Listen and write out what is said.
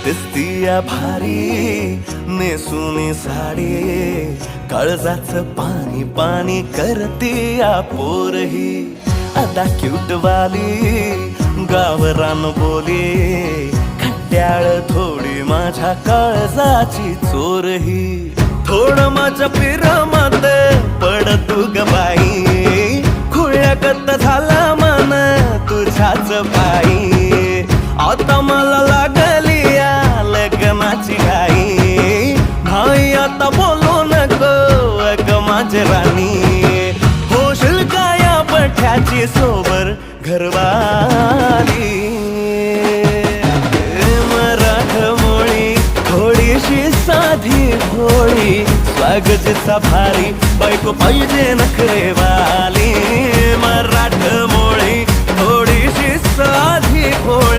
दिसतीया भारी नेसुनी साडी, काळजाचं पाणी पाणी करतीया पोरही. आता क्यूट वाली गावरान बोली, खट्याळ थोडी माझ्या काळजाची चोरही. थोडं माझ्या पिरामात पड तू ग बाई, खुळ्यागत झाला मन तुझ्याच पायी. आता मला लागली या लग्नाची घाई, भाई आता बोलू नको अग माझी राणी. होशील का या पठ्याची सोबर घरवाली. मराठमोळी थोडीशी साधी भोळी, स्वागताचा भारी बायको पाहिजे नखरेवाली. मराठमोळी थोडीशी साधी भोळी.